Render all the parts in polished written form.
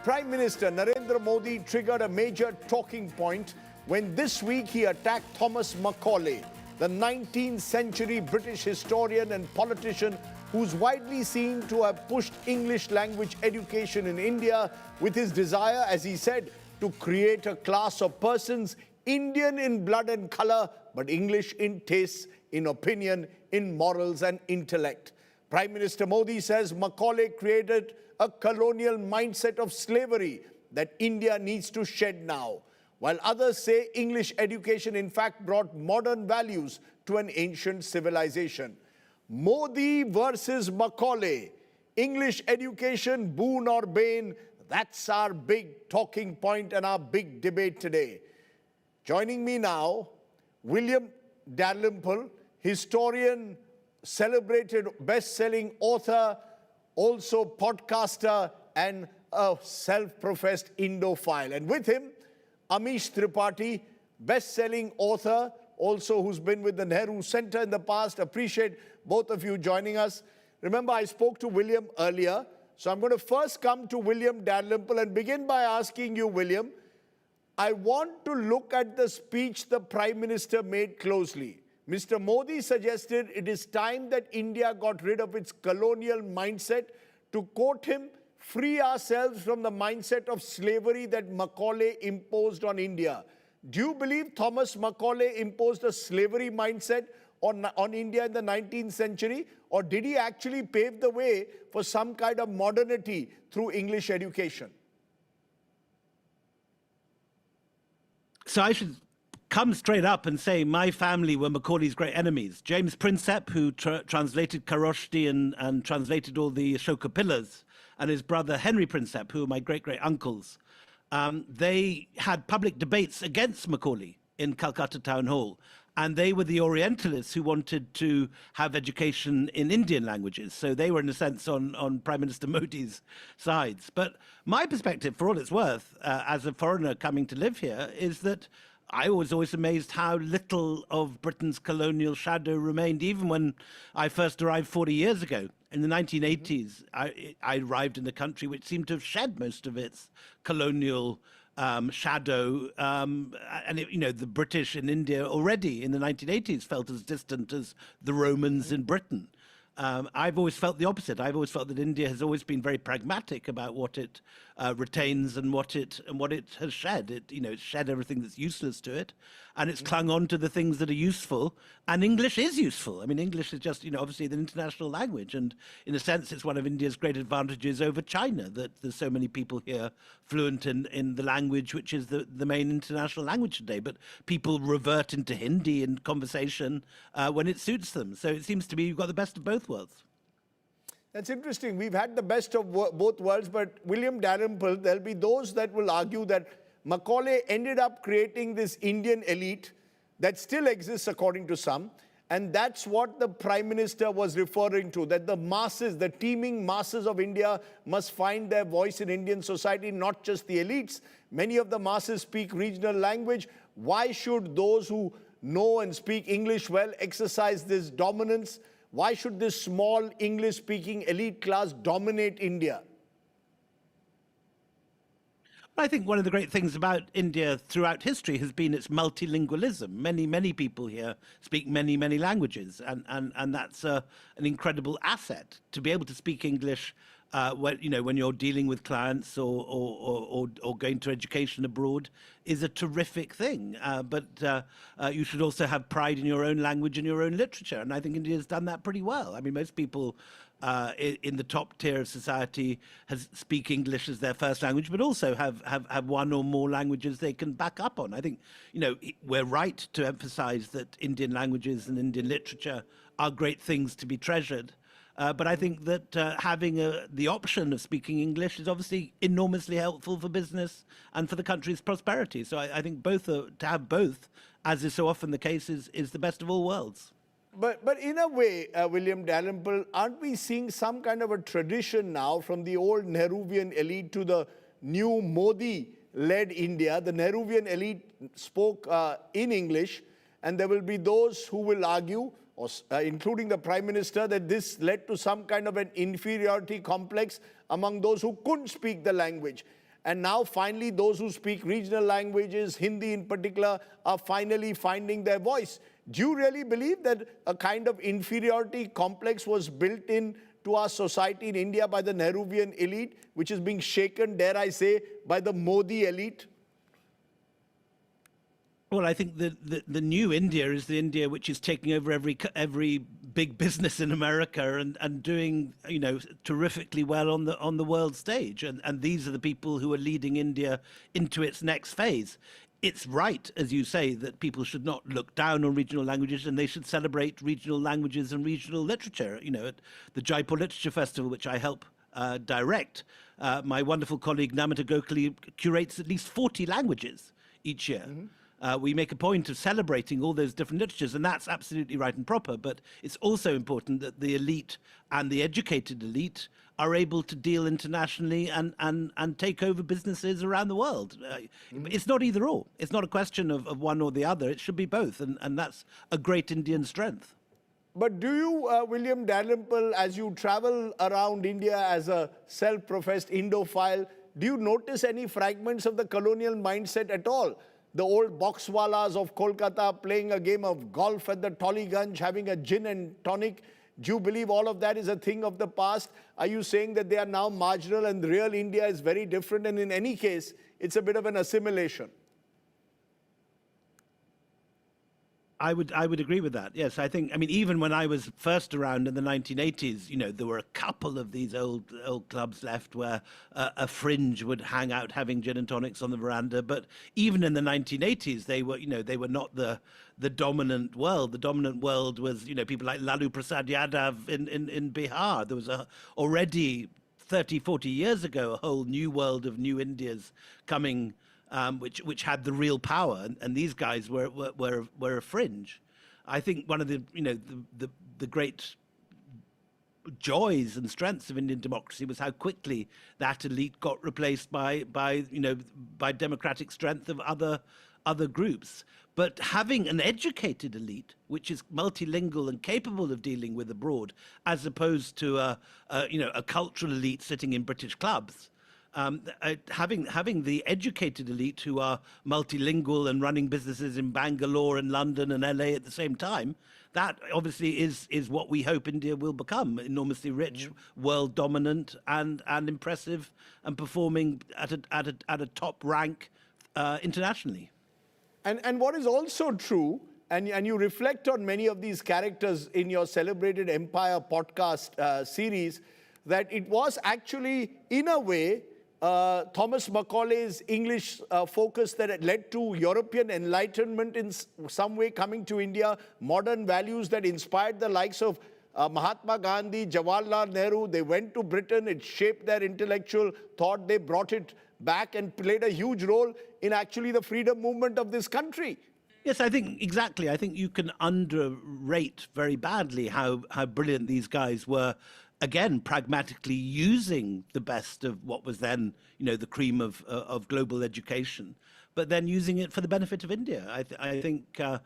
Prime Minister Narendra Modi triggered a major talking point when this week he attacked Thomas Macaulay, the 19th century British historian and politician who's widely seen to have pushed English language education in India with his desire, as he said, to create a class of persons Indian in blood and color, but English in tastes, in opinion, in morals and intellect. Prime Minister Modi says Macaulay created a colonial mindset of slavery that India needs to shed now, while others say English education in fact brought modern values to an ancient civilization. Modi versus Macaulay. English education, boon or bane? That's our big talking point and our big debate today. Joining me now, William Dalrymple, historian, celebrated best-selling author, also podcaster and a self-professed Indophile. And with him, Amish Tripathi, best-selling author, also who's been with the Nehru Center in the past. Appreciate both of you joining us. Remember, I spoke to William earlier, so I'm going to first come to William Dalrymple and begin by asking you, William, I want to look at the speech the Prime Minister made closely. Mr. Modi suggested it is time that India got rid of its colonial mindset. To quote him, free ourselves from the mindset of slavery that Macaulay imposed on India. Do you believe Thomas Macaulay imposed a slavery mindset on India in the 19th century? Or did he actually pave the way for some kind of modernity through English education? So I should come straight up and say my family were Macaulay's great enemies. James Prinsep, who translated Kharoshti and translated all the Ashoka pillars, and his brother Henry Prinsep, who were my great-great-uncles, they had public debates against Macaulay in Calcutta Town Hall. And they were the Orientalists who wanted to have education in Indian languages. So they were, in a sense, on Prime Minister Modi's sides. But my perspective, for all it's worth, as a foreigner coming to live here, is that I was always amazed how little of Britain's colonial shadow remained, even when I first arrived 40 years ago. In the 1980s, I arrived in a country which seemed to have shed most of its colonial shadow, and the British in India already in the 1980s felt as distant as the Romans in Britain. I've always felt the opposite. I've always felt that India has always been very pragmatic about what it retains and what it has shed. It's shed everything that's useless to it, and it's clung on to the things that are useful. And English is useful. I mean, English is just obviously the international language, and in a sense, it's one of India's great advantages over China that there's so many people here fluent in the language which is the main international language today. But people revert into Hindi in conversation when it suits them. So it seems to me you've got the best of both worlds. That's interesting. We've had the best of both worlds, but William Dalrymple, there'll be those that will argue that Macaulay ended up creating this Indian elite that still exists according to some, and that's what the Prime Minister was referring to, that the masses, the teeming masses of India must find their voice in Indian society, not just the elites. Many of the masses speak regional language. Why should those who know and speak English well exercise this dominance? Why should this small English-speaking elite class dominate India? I think one of the great things about India throughout history has been its multilingualism. Many people here speak many languages, and that's an incredible asset to be able to speak English when you're dealing with clients or going to education abroad is a terrific thing. But you should also have pride in your own language and your own literature, and I think India's done that pretty well. I mean, most people in the top tier of society speak English as their first language, but also have one or more languages they can back up on. I think we're right to emphasize that Indian languages and Indian literature are great things to be treasured. But I think that having the option of speaking English is obviously enormously helpful for business and for the country's prosperity. So I think to have both, as is so often the case, is the best of all worlds. But in a way, William Dalrymple, aren't we seeing some kind of a tradition now from the old Nehruvian elite to the new Modi-led India? The Nehruvian elite spoke in English, and there will be those who will argue including the Prime Minister, that this led to some kind of an inferiority complex among those who couldn't speak the language. And now finally those who speak regional languages, Hindi in particular, are finally finding their voice. Do you really believe that a kind of inferiority complex was built in to our society in India by the Nehruvian elite, which is being shaken, dare I say, by the Modi elite? Well, I think the new India is the India which is taking over every big business in America and doing, you know, terrifically well on the world stage. And these are the people who are leading India into its next phase. It's right, as you say, that people should not look down on regional languages, and they should celebrate regional languages and regional literature. You know, at the Jaipur Literature Festival, which I help direct, my wonderful colleague Namita Gokhale curates at least 40 languages each year. We make a point of celebrating all those different literatures, and that's absolutely right and proper. But it's also important that the elite and the educated elite are able to deal internationally and take over businesses around the world. It's not either or. It's not a question of one or the other. It should be both, and that's a great Indian strength. But do you, William Dalrymple, as you travel around India as a self-professed Indophile, do you notice any fragments of the colonial mindset at all? The old boxwalas of Kolkata playing a game of golf at the Tollygunge, having a gin and tonic. Do you believe all of that is a thing of the past? Are you saying that they are now marginal and real India is very different, and in any case, it's a bit of an assimilation? I would agree with that. Yes, I mean, even when I was first around in the 1980s, you know, there were a couple of these old clubs left where a fringe would hang out having gin and tonics on the veranda. But even in the 1980s, they were not the dominant world. The dominant world was, you know, people like Lalu Prasad Yadav in Bihar. There was already 30, 40 years ago, a whole new world of new Indias coming, which had the real power, and these guys were a fringe. I think one of the great joys and strengths of Indian democracy was how quickly that elite got replaced by democratic strength of other groups. But having an educated elite, which is multilingual and capable of dealing with abroad, as opposed to a cultural elite sitting in British clubs. Having the educated elite who are multilingual and running businesses in Bangalore and London and LA at the same time, that obviously is what we hope India will become: enormously rich, world dominant, and impressive, and performing at a top rank internationally. And what is also true, and you reflect on many of these characters in your celebrated Empire podcast series, that it was actually, in a way, Thomas Macaulay's English focus that had led to European enlightenment in some way coming to India, modern values that inspired the likes of Mahatma Gandhi, Jawaharlal Nehru. They went to Britain, it shaped their intellectual thought, they brought it back and played a huge role in actually the freedom movement of this country. Yes, I think exactly. I think you can underrate very badly how brilliant these guys were. Again, pragmatically using the best of what was then, you know, the cream of global education, but then using it for the benefit of India. I think the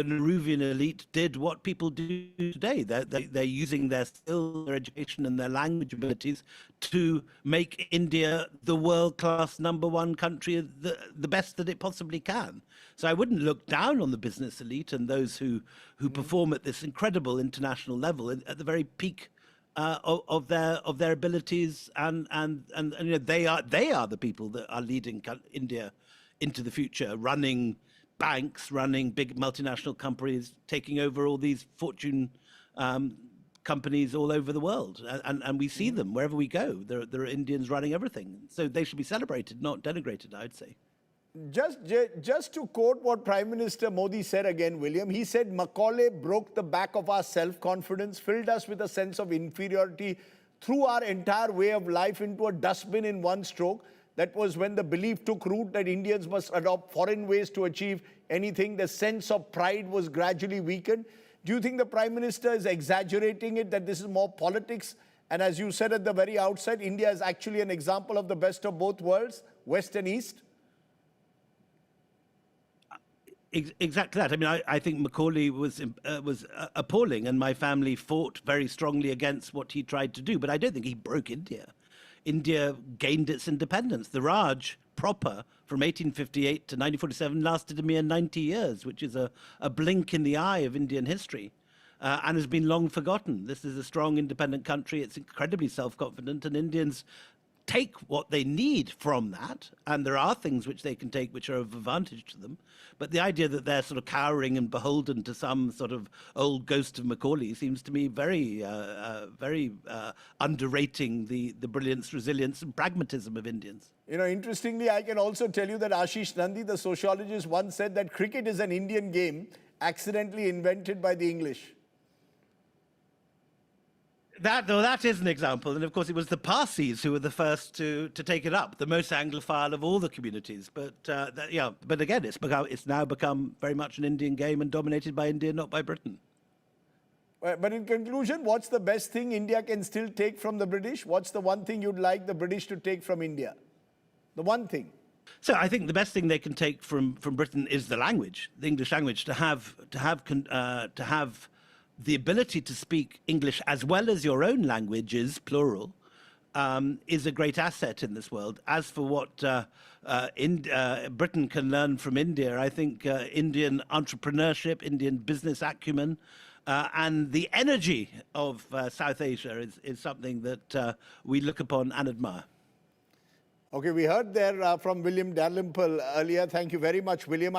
Nehruvian elite did what people do today. They're using their skill, their education, and their language abilities to make India the world-class #1 country, the best that it possibly can. So I wouldn't look down on the business elite and those who perform at this incredible international level at the very peak of their abilities, and you know, they are the people that are leading India into the future, running banks, running big multinational companies, taking over all these fortune companies all over the world, and we see them wherever we go. There are Indians running everything, so they should be celebrated, not denigrated, I'd say. Just to quote what Prime Minister Modi said again, William, he said, Macaulay broke the back of our self-confidence, filled us with a sense of inferiority, threw our entire way of life into a dustbin in one stroke. That was when the belief took root that Indians must adopt foreign ways to achieve anything. The sense of pride was gradually weakened. Do you think the Prime Minister is exaggerating it, that this is more politics? And as you said at the very outset, India is actually an example of the best of both worlds, West and East? Exactly that. I mean, I think Macaulay was appalling, and my family fought very strongly against what he tried to do. But I don't think he broke India. India gained its independence. The Raj proper from 1858 to 1947 lasted a mere 90 years, which is a blink in the eye of Indian history. And has been long forgotten. This is a strong, independent country. It's incredibly self-confident, and Indians take what they need from that, and there are things which they can take which are of advantage to them. But the idea that they're sort of cowering and beholden to some sort of old ghost of Macaulay seems to me very underrating the brilliance, resilience, and pragmatism of Indians. You know, interestingly, I can also tell you that Ashish Nandi, the sociologist, once said that cricket is an Indian game accidentally invented by the English. That is an example, and of course it was the Parsis who were the first to take it up, the most Anglophile of all the communities. But but again, it's now become very much an Indian game and dominated by India, not by Britain. But in conclusion, what's the best thing India can still take from the British? What's the one thing you'd like the British to take from India? The one thing. So I think the best thing they can take from Britain is the language, the English language, to have the ability to speak English as well as your own languages, plural, is a great asset in this world. As for what Britain can learn from India, I think Indian entrepreneurship, Indian business acumen, and the energy of South Asia is something that we look upon and admire. Okay, we heard there from William Dalrymple earlier. Thank you very much, William.